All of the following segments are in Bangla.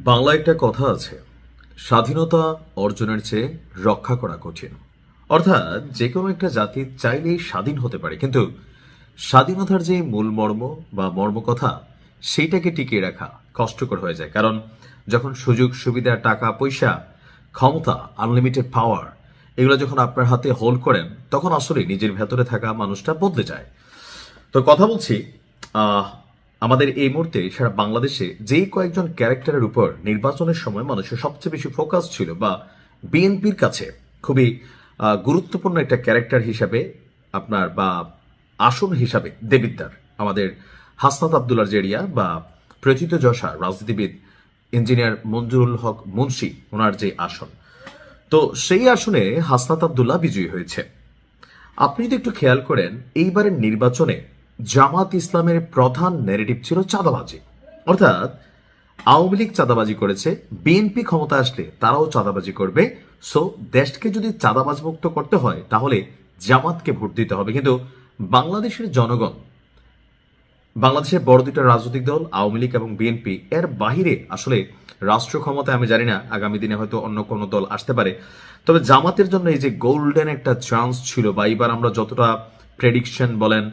বাংলায় একটা কথা আছে, স্বাধীনতা অর্জনের চেয়ে রক্ষা করা কঠিন। অর্থাৎ যে কোনো একটা জাতি চাইলেই স্বাধীন হতে পারে, কিন্তু স্বাধীনতার যে মূল মর্ম বা মর্মকথা সেইটাকে টিকিয়ে রাখা কষ্টকর হয়ে যায়। কারণ যখন সুযোগ সুবিধা, টাকা পয়সা, ক্ষমতা, আনলিমিটেড পাওয়ার এগুলো যখন আপনার হাতে হোল্ড করেন, তখন আসলে নিজের ভেতরে থাকা মানুষটা বদলে যায়। তো কথা বলছি আহ, আমাদের এই মুহূর্তে সারা বাংলাদেশে যেই কয়েকজন ক্যারেক্টারের উপর নির্বাচনের সময় মানুষের সবচেয়ে বেশি ফোকাস ছিল, বা বিএনপির কাছে খুবই গুরুত্বপূর্ণ একটা ক্যারেক্টার হিসাবে আপনার বা আসন হিসাবে দেবিদ্দার আমাদের হাসনাত আবদুল্লার জেরিয়া বা প্রথিতযশা রাজনীতিবিদ ইঞ্জিনিয়ার মঞ্জুরুল হক মুন্সি, ওনার যে আসন, তো সেই আসনে হাসনাত আবদুল্লাহ বিজয়ী হয়েছে। আপনি যদি একটু খেয়াল করেন, এইবারের নির্বাচনে জামাত ইসলামের প্রধান ন্যারেটিভ ছিল চাঁদাবাজি। অর্থাৎ আওয়ামী লীগ চাঁদাবাজি করেছে, বিএনপি ক্ষমতা আসলে তারাও চাঁদাবাজি করবে। সো দেশকে যদি চাঁদাবাজ মুক্ত করতে হয় তাহলে জামাতকে ভোট দিতে হবে। কিন্তু বাংলাদেশের জনগণ, বাংলাদেশের বড় দুইটা রাজনৈতিক দল আওয়ামী লীগ এবং বিএনপি, এর বাহিরে আসলে রাষ্ট্র ক্ষমতায় আমি জানি না আগামী দিনে হয়তো অন্য কোনো দল আসতে পারে, তবে জামাতের জন্য এই যে গোল্ডেন একটা চান্স ছিল, বা এইবার আমরা যতটা প্রেডিকশন বলেন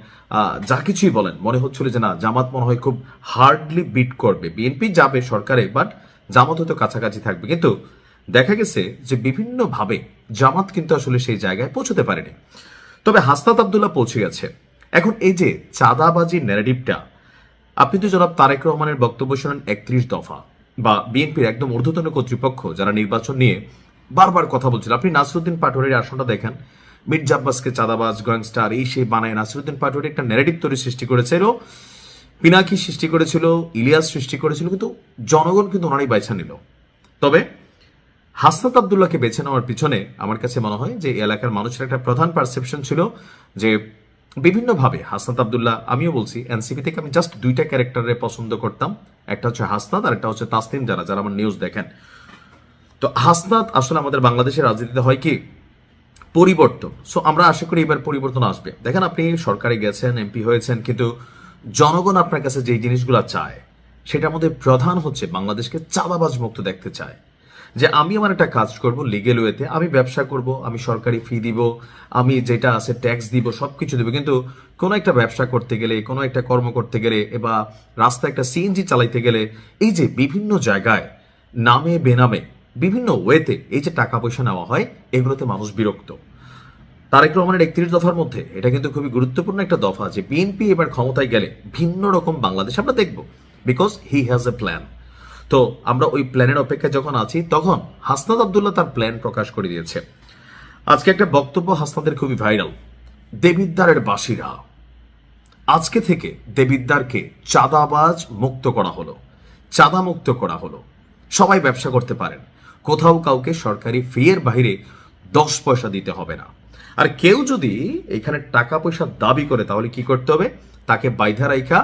যা কিছুই বলেন, মনে হচ্ছিল যে না, জামাত মনে হয় খুব হার্ডলি বিট করবে, বিএনপি যাবে সরকারে বাট জামাত হয়তো কাছাকাছি থাকবে। কিন্তু দেখা গেছে যে বিভিন্নভাবে জামাত কিন্তু আসলে সেই জায়গায় পৌঁছতে পারেনি। তবে হাসনাত আবদুল্লাহ পৌঁছে গেছে। এখন এই যে চাঁদাবাজি ন্যারেটিভটা, আপনি তো জনাব তারেক রহমানের বক্তব্য শোনেন 31 দফা, বা বিএনপির একদম ঊর্ধ্বতন কর্তৃপক্ষ যারা নির্বাচন নিয়ে বারবার কথা বলছিল, আপনি নাসিরুদ্দিন পাটোয়ারির আসনটা দেখেন, মির্জা আব্বাসকে চাঁদাবাজ, গ্যাংস্টার এই সেই বানায় নাসিরুদ্দিন পাটোয়ারি একটা ন্যারেটিভ তৈরি সৃষ্টি করেছিল, পিনাকি সৃষ্টি করেছিল, ইলিয়াস সৃষ্টি করেছিল, কিন্তু জনগণ কিন্তু ওনারই বাইছা নিল। তবে হাসনাত আবদুল্লাহকে বেছে নেওয়ার পিছনে আমার কাছে মনে হয় যে এলাকার মানুষের একটা প্রধান পারসেপশন ছিল যে বিভিন্নভাবে হাসনাত আবদুল্লাহ, আমিও বলছি এনসিপি থেকে আমি জাস্ট দুইটা ক্যারেক্টারে পছন্দ করতাম, একটা হচ্ছে হাসনাত আর একটা হচ্ছে তাসনিম, যারা যারা আমার নিউজ দেখেন। তো হাসনাত আসলে আমাদের বাংলাদেশের রাজনীতিতে হয় কি পরিবর্তন। সো আমরা আশা করি এবার পরিবর্তন আসবে। দেখেন, আপনি সরকারে গেছেন, এমপি হয়েছেন, কিন্তু জনগণ আপনার কাছে যে জিনিসগুলো চায় সেটার মধ্যে প্রধান হচ্ছে বাংলাদেশকে চাঁদাবাজ মুক্ত দেখতে চায়। যে আমি আমার একটা কাজ করব লিগেল ওয়েতে, আমি ব্যবসা করব, আমি সরকারি ফি দিব, আমি যেটা আছে ট্যাক্স দিব, সবকিছু দিব, কিন্তু কোনো একটা ব্যবসা করতে গেলে, কোনো একটা কর্ম করতে গেলে, বা রাস্তায় একটা সিএনজি চালাইতে গেলে, এই যে বিভিন্ন জায়গায় নামে বেনামে বিভিন্ন ওয়েতে এই যে টাকা পয়সা নেওয়া হয়, এগুলোতে মানুষ বিরক্ত। তারেক রহমানের 31 দফার মধ্যে এটা কিন্তু খুবই গুরুত্বপূর্ণ একটা দফা, যে বিএনপি এবার ক্ষমতায় গেলে ভিন্ন রকম বাংলাদেশ আমরা দেখব, because he has a plan. তো আমরা ওই প্ল্যানের অপেক্ষায় যখন আছি, তখন হাসনাত আবদুল্লাহ তার প্ল্যান প্রকাশ করে দিয়েছে। আজকে একটা বক্তব্য হাসনাতের খুবই ভাইরাল, দেবিদ্দারের বাসীরা, আজকে থেকে দেবিদ্দারকে চাঁদাবাজ মুক্ত করা হলো, চাঁদা মুক্ত করা হলো, সবাই ব্যবসা করতে পারেন, কোথাও কাউকে সরকারি ফি এর বাইরে 10 পয়সা দিতে হবে না। আর কেউ যদি এখানে টাকা পয়সা দাবি করে তাহলে কি করতে হবে, তাকে বাইধা রাইখা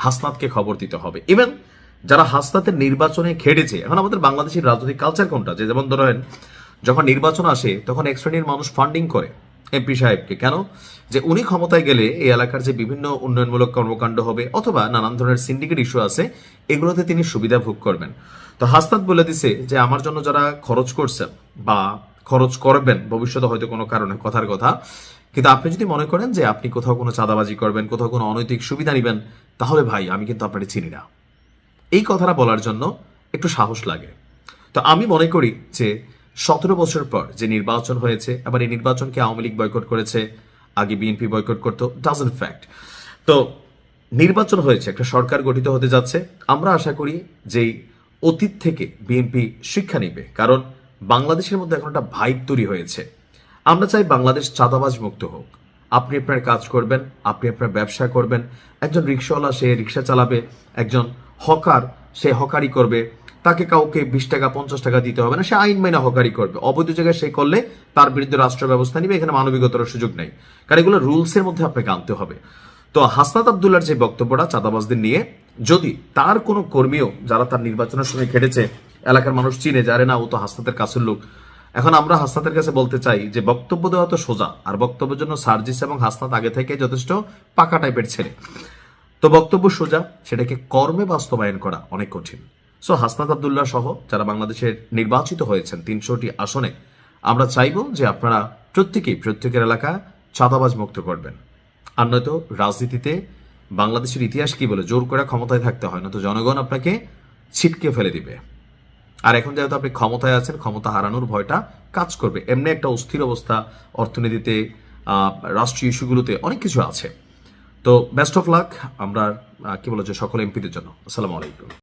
হাসনাতকে খবর দিতে হবে। ইভেন যারা হাসনাতের নির্বাচনে খেটেছে, এখন আমাদের বাংলাদেশের রাজনৈতিক কালচার কোনটা, যে যেমন ধরেন যখন নির্বাচন আসে তখন এক শ্রেণীর মানুষ ফান্ডিং করে এমপি সাহেবকে, কেন, যে উনি ক্ষমতায় গেলে এই এলাকার যে বিভিন্ন উন্নয়নমূলক কর্মকাণ্ড হবে অথবা নানান ধরনের সিন্ডিকেট ইস্যু আছে, এগুলোতে তিনি সুবিধা ভোগ করবেন। তো হাসনাত বলে দিছে যে আমার জন্য যারা খরচ করছেন বা খরচ করবেন ভবিষ্যতে হয়তো কোনো কারণে, কথার কথা, কিন্তু আপনি যদি মনে করেন যে আপনি কোথাও কোনো চাঁদাবাজি করবেন, কোথাও কোনো অনৈতিক সুবিধা নেবেন, তাহলে ভাই আমি কিন্তু আপনাকে চিনি না। এই কথাটা বলার জন্য একটু সাহস লাগে। তো আমি মনে করি যে 17 বছর পর যে নির্বাচন হয়েছে, আবার এই নির্বাচনকে আওয়ামী লীগ বয়কট করেছে, আগে বিএনপি বয়কট করতো, ডাজন্ট ফ্যাক্ট। তো নির্বাচন হয়েছে, একটা সরকার গঠিত হতে যাচ্ছে। আমরা আশা করি যে অতীত থেকে বিএনপি শিক্ষা নিবে, কারণ বাংলাদেশের মধ্যে এখন একটা ভাইব তৈরি হয়েছে। আমরা চাই বাংলাদেশ চাঁদাবাজ মুক্ত হোক। আপনি আপনার কাজ করবেন, আপনি আপনার ব্যবসা করবেন, একজন রিক্সাওয়ালা সে রিক্সা চালাবে, একজন হকার সে হকারি করবে, তাকে কাউকে 20 টাকা 50 টাকা দিতে হবে না, সে আইন মাইনা হকারি করবে। অবৈধ জায়গায় সে করলে তার বিরুদ্ধে রাষ্ট্র ব্যবস্থা নিবে, এখানে মানবিকতার সুযোগ নেই, কারণ এগুলো রুলসের মধ্যে আপনাকে আনতে হবে। তো হাসনাত আবদুল্লার যে বক্তব্যটা চাঁদাবাজদের নিয়ে, যদি তার কোনো কর্মীও যারা তার নির্বাচনের সময় খেটেছে, এলাকার মানুষ চিনে যারে না ও তো হাসনাতের কাছের লোক, এখন আমরা হাসনাতের কাছে বলতে চাই যে বক্তব্য দেওয়া তো সোজা, আর বক্তব্যের জন্য সার্জিস এবং হাসনাত আগে থেকে যথেষ্ট পাকা টাইপের ছেলে। তো বক্তব্য সোজা, সেটাকে কর্মে বাস্তবায়ন করা অনেক কঠিন। সো হাসনাত আব্দুল্লাহ সহ যারা বাংলাদেশের নির্বাচিত হয়েছেন 300টি আসনে, আমরা চাইব যে আপনারা প্রত্যেকের এলাকা চাঁদাবাজ মুক্ত করবেন। আর নয়তো রাজনীতিতে বাংলাদেশের ইতিহাস কি বলে, জোর করে ক্ষমতায় থাকতে হয়, নয়তো জনগণ আপনাকে ছিটকে ফেলে দিবে। আর এখন যেহেতু আপনি ক্ষমতায় আছেন, ক্ষমতা হারানোর ভয়টা কাজ করবে। এমনি একটা অস্থির অবস্থা অর্থনীতিতে, রাষ্ট্রীয় ইস্যুগুলোতে অনেক কিছু আছে। তো বেস্ট অফ লাক আমরা কি বলে যে সকল এমপিদের জন্য। আসসালামু আলাইকুম।